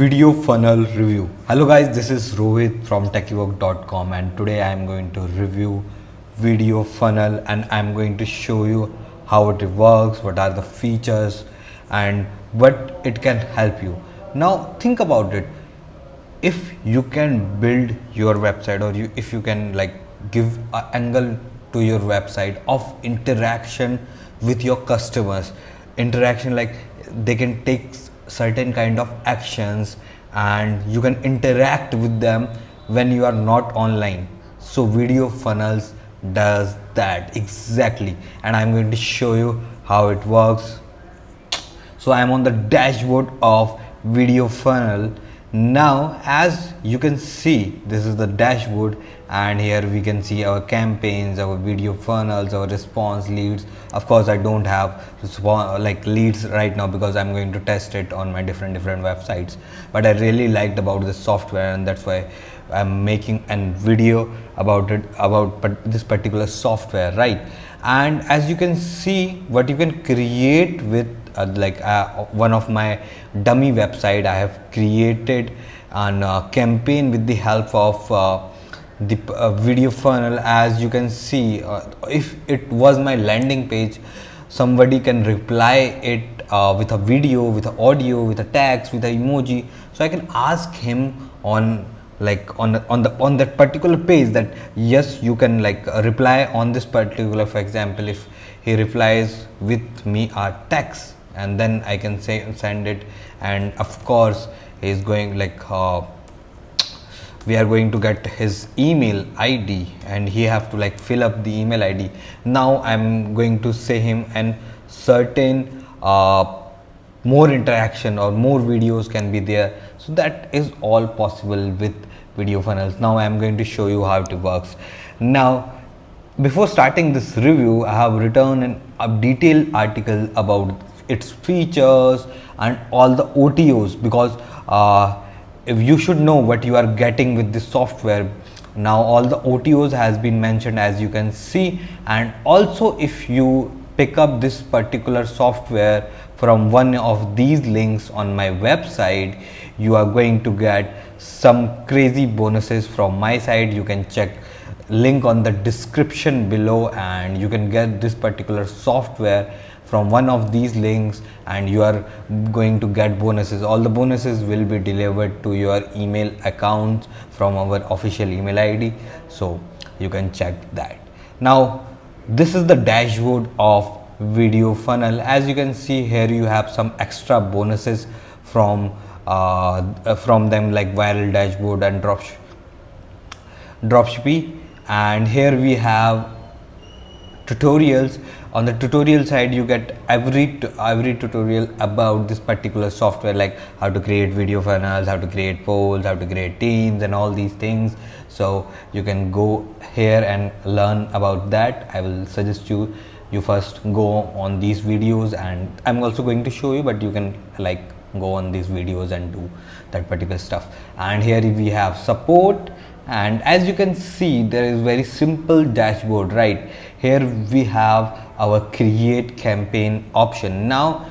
Video funnel review. Hello guys, this is Rohit from techiework.com and today I am going to review video funnel and I am going to show you how it works, what are the features and what it can help you. Now think about it. If you can build your website or if you can give an angle to your website of interaction with your customers, interaction like they can take certain kind of actions and you can interact with them when you are not online. So video funnels does that exactly and I'm going to show you how it works. So I am on the dashboard of video funnel. Now as you can see, this is the dashboard and here we can see our campaigns, our video funnels, our response leads. Of course I don't have leads right now because I'm going to test it on my different websites, but I really liked about this software and that's why I'm making a video about it, about this particular software, right? And as you can see, what you can create with one of my dummy website, I have created a campaign with the help of the video funnel. As you can see, if it was my landing page, somebody can reply it with a video, with an audio, with a text, with an emoji. So I can ask him on on that particular page that yes, you can reply on this particular. For example, if he replies with me a text and then I can say send it, and of course he is going we are going to get his email ID and he have to fill up the email ID. Now I'm going to say him and certain more interaction or more videos can be there. So that is all possible with video funnels. Now I am going to show you how it works. Now before starting this review, I have written a detailed article about its features and all the OTOs, because if you should know what you are getting with this software. Now all the OTOs has been mentioned, as you can see, and also if you pick up this particular software from one of these links on my website, you are going to get some crazy bonuses from my side. You can check link on the description below and you can get this particular software from one of these links and you are going to get bonuses. All the bonuses will be delivered to your email account from our official email ID, so you can check that. Now this is the dashboard of video funnel. As you can see here, you have some extra bonuses from them, like viral dashboard and dropshipping. And here we have tutorials. On the tutorial side, you get every tutorial about this particular software, like how to create video funnels, how to create polls, how to create teams and all these things. So you can go here and learn about that. I will suggest you first go on these videos, and I'm also going to show you, but you can go on these videos and do that particular stuff. And here we have support, and as you can see, there is very simple dashboard. Right here we have our create campaign option. Now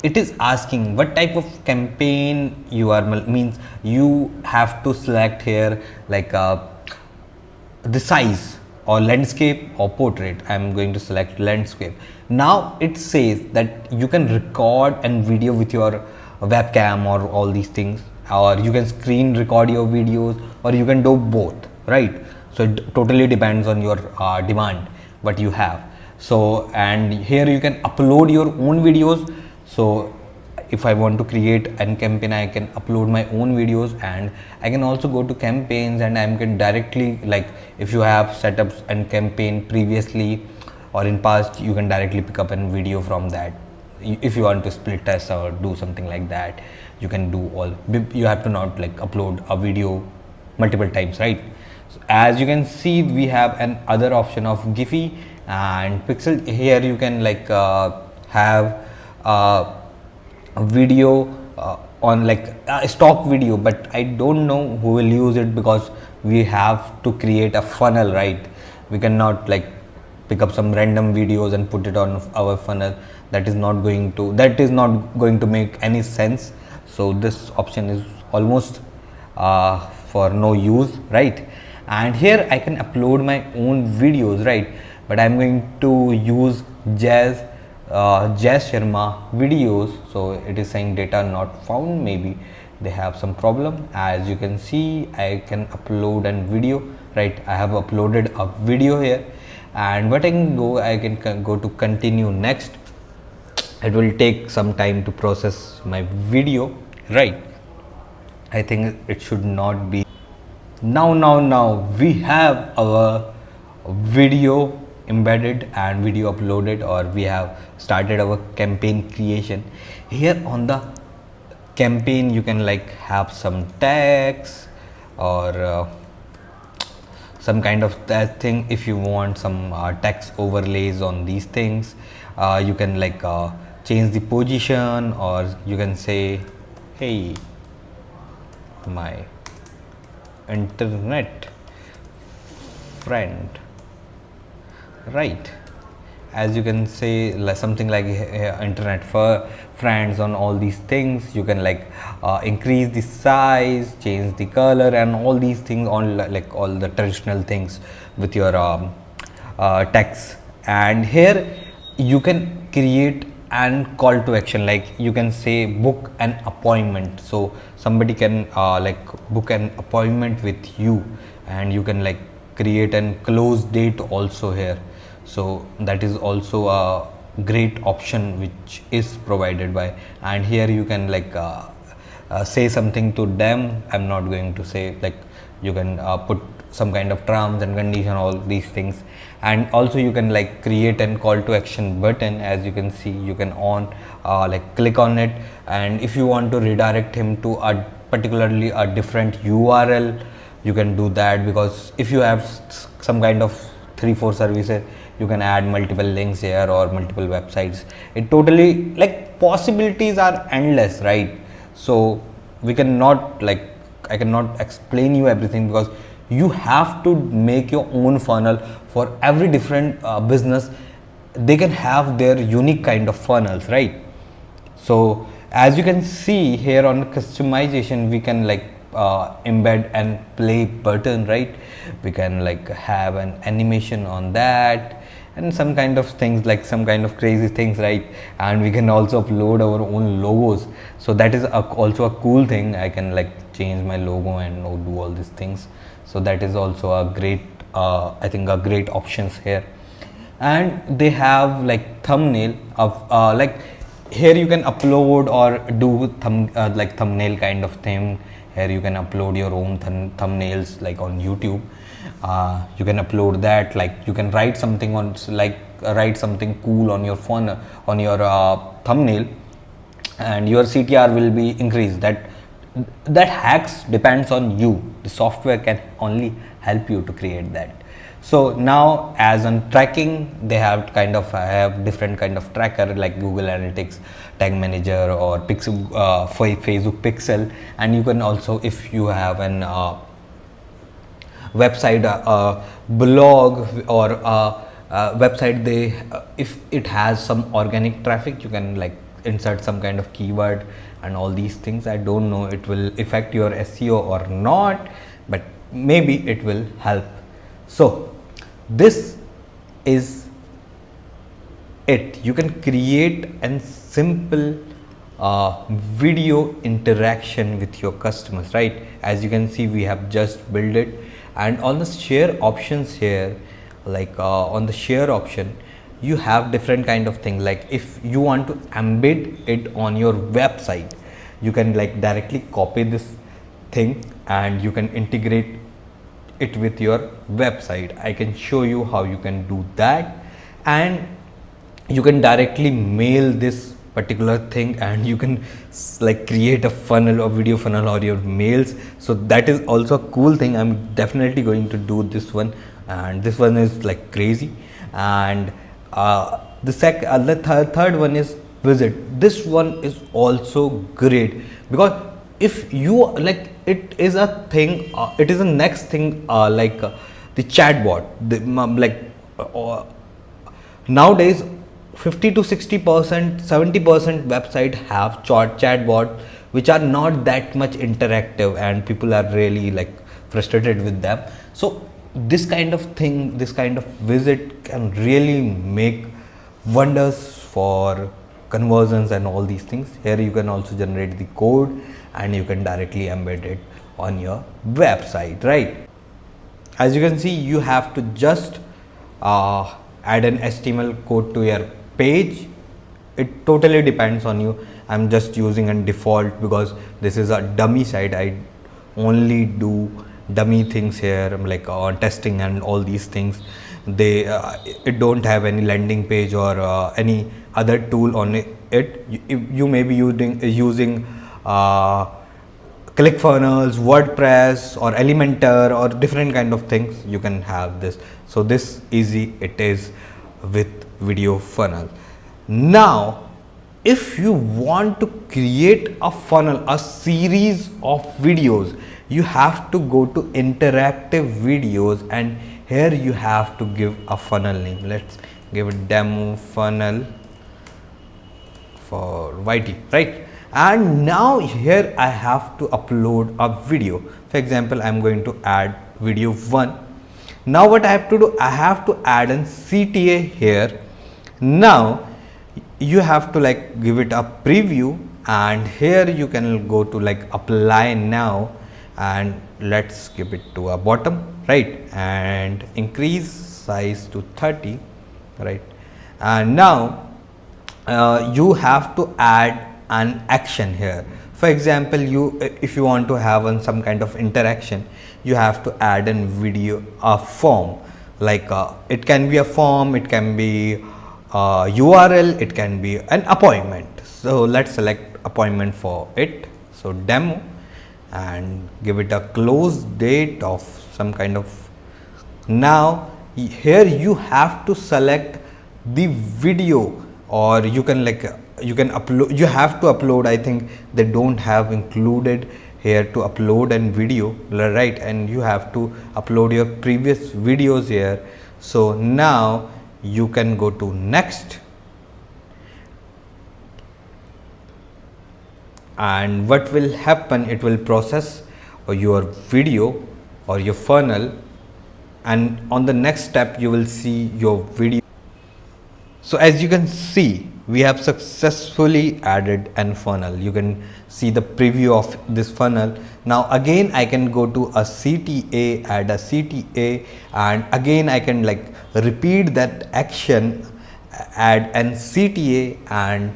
it is asking what type of campaign you are, means you have to select here the size or landscape or portrait. I'm going to select landscape. Now it says that you can record and video with your webcam or all these things, or you can screen record your videos, or you can do both, right? So it totally depends on your demand what you have. So and here you can upload your own videos. So if I want to create a campaign, I can upload my own videos, and I can also go to campaigns and I can directly, if you have set up a campaign previously or in past, you can directly pick up a video from that. If you want to split test or do something like that, you can do all. You have to not upload a video multiple times, right? So as you can see, we have an other option of Giphy and Pixel. Here you can have a video on a stock video, but I don't know who will use it because we have to create a funnel, right? We cannot pick up some random videos and put it on our funnel. That is not going to make any sense. So this option is almost for no use, right? And here I can upload my own videos, right? But I'm going to use Jazz Sharma videos. So it is saying data not found. Maybe they have some problem. As you can see, I can upload a video, right? I have uploaded a video here, and what I can go to continue next. It will take some time to process my video, right? I think it should not be. Now we have our video embedded and video uploaded, or we have started our campaign creation. Here on the campaign you can like have some tags or some kind of that thing. If you want some text overlays on these things, you can like change the position, or you can say, hey, my internet friend, right? As you can say something like internet for friends on all these things. You can like increase the size, change the color, and all these things on like all the traditional things with your text. And here you can create and call to action, like you can say book an appointment. So somebody can like book an appointment with you, and you can like create and close date also here. So that is also a great option which is provided by. And here you can like say something to them. I'm not going to say, like you can put some kind of terms and condition, all these things. And also you can like create and call to action button. As you can see, you can like click on it, and if you want to redirect him to a particularly a different URL, you can do that. Because if you have some kind of 3-4 services, you can add multiple links here or multiple websites. It totally like possibilities are endless, right? So we cannot like, I cannot explain you everything, because you have to make your own funnel for every different business. They can have their unique kind of funnels, right? So as you can see here on customization, we can like embed and play button, right? We can like have an animation on that, and some kind of things, like some kind of crazy things, right? And we can also upload our own logos. So that is also a cool thing. I can like change my logo and do all these things. So that is also a great I think a great options here. And they have like thumbnail of like here you can upload or do like thumbnail kind of thing. Here you can upload your own thumbnails, like on YouTube. You can upload that, like you can write something on, like write something cool on your phone, on your thumbnail, and your CTR will be increased. That hacks depends on you. The software can only help you to create that. So now, as on tracking, they have kind of have different kind of tracker, like Google Analytics, Tag Manager, or Pixel, Facebook Pixel. And you can also, if you have an website, blog, or website, they if it has some organic traffic, you can like insert some kind of keyword and all these things. I don't know it will affect your SEO or not, but maybe it will help. So this is it. You can create a simple video interaction with your customers, right? As you can see, we have just built it. And on the share options here, like on the share option, you have different kind of thing. Like if you want to embed it on your website, you can like directly copy this thing and you can integrate it with your website. I can show you how you can do that. And you can directly mail this particular thing, and you can like create a funnel or video funnel or your mails. So that is also a cool thing. I'm definitely going to do this one, and this one is like crazy. And the third one is visit. This one is also great, because if you like, it is a thing, it is a next thing, like the chatbot, nowadays 50 to 60%, 70% website have chatbot which are not that much interactive and people are really like frustrated with them. So this kind of thing, this kind of visit can really make wonders for conversions and all these things. Here you can also generate the code and you can directly embed it on your website, right? As you can see, you have to just add an HTML code to your page. It totally depends on you. I'm just using a default because this is a dummy site. I only do dummy things here. I'm like on testing and all these things. They it don't have any landing page or any other tool on it. You may be using ClickFunnels, WordPress or Elementor or different kind of things. You can have this. So this easy it is with video funnel. Now if you want to create a funnel, a series of videos, you have to go to interactive videos, and here you have to give a funnel name. Let's give it demo funnel for YT, right? And now here I have to upload a video. For example, I'm going to add video 1. Now what I have to do, I have to add an CTA here. Now you have to like give it a preview, and here you can go to like apply now, and let's give it to a bottom, right? And increase size to 30, right? And now you have to add an action here. For example, if you want to have some kind of interaction, you have to add in video a form, like it can be a form, it can be URL, it can be an appointment. So let's select appointment for it. So demo, and give it a close date of some kind of. Now here you have to select the video, or you can upload, you have to upload. I think they don't have included here to upload and video, right? And you have to upload your previous videos here. So now you can go to next, and what will happen, it will process your video or your funnel, and on the next step you will see your video. So as you can see, we have successfully added an funnel. You can see the preview of this funnel. Now again I can go to a CTA, add a CTA, and again I can like repeat that action, add an CTA, and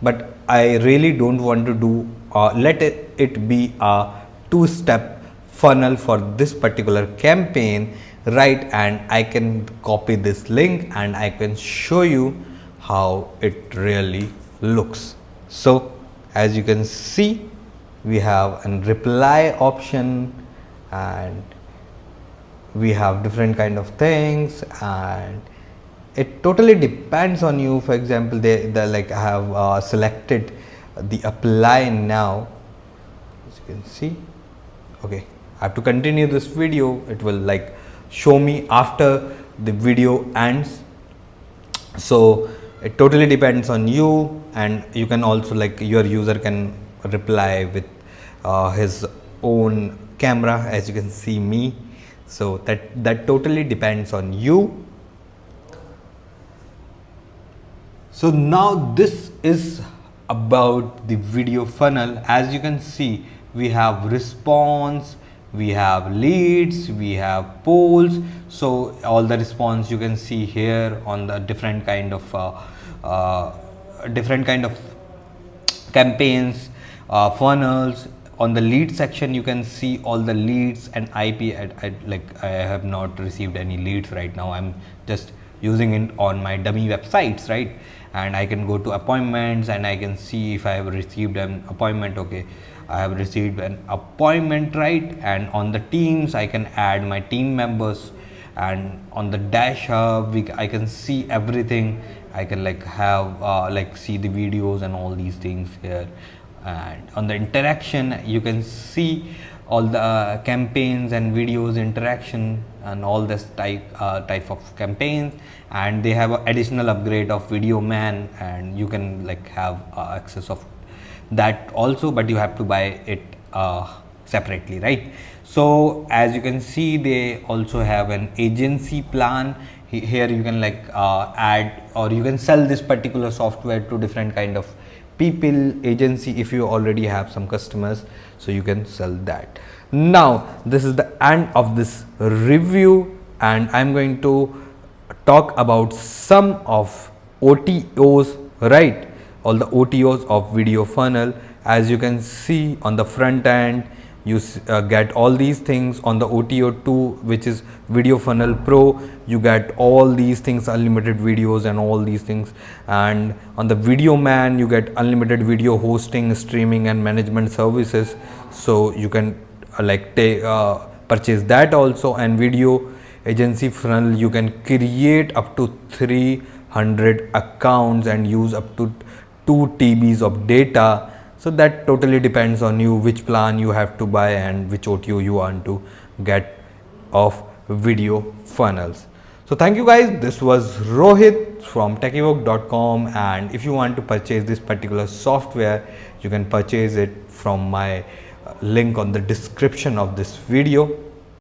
but I really don't want to do let it be a two-step funnel for this particular campaign, right? And I can copy this link and I can show you how it really looks. So as you can see, we have a reply option, and we have different kind of things, and it totally depends on you. For example, they like I have selected the apply now, as you can see. Okay, I have to continue this video. It will like show me after the video ends. So it totally depends on you, and you can also like your user can reply with his own camera, as you can see me. So that totally depends on you. So now this is about the video funnel. As you can see, we have response, we have leads, we have polls. So all the response you can see here on the different kind of campaigns, funnels. On the lead section you can see all the leads and IP. I have not received any leads right now. I'm just using it on my dummy websites, right? And I can go to appointments and I can see if I have received an appointment. Okay, I have received an appointment, right? And on the teams I can add my team members, and on the dash hub I can see everything. I can like have like see the videos and all these things here. And on the interaction you can see all the campaigns and videos interaction and all this type of campaigns. And they have an additional upgrade of video man, and you can like have access of that also, but you have to buy it separately, right? So as you can see, they also have an agency plan. Here you can like add, or you can sell this particular software to different kind of people, agency. If you already have some customers, so you can sell that. Now this is the end of this review, and I'm going to talk about some of OTOs, right? All the OTOs of video funnel. As you can see on the front end, you get all these things. On the OTO2, which is Video Funnel Pro, you get all these things, unlimited videos and all these things. And on the Video Man, you get unlimited video hosting, streaming and management services, so you can like take purchase that also. And Video Agency Funnel, you can create up to 300 accounts and use up to 2 TBs of data. So that totally depends on you, which plan you have to buy and which OTO you want to get of video funnels. So thank you guys. This was Rohit from techiework.com, and if you want to purchase this particular software, you can purchase it from my link on the description of this video.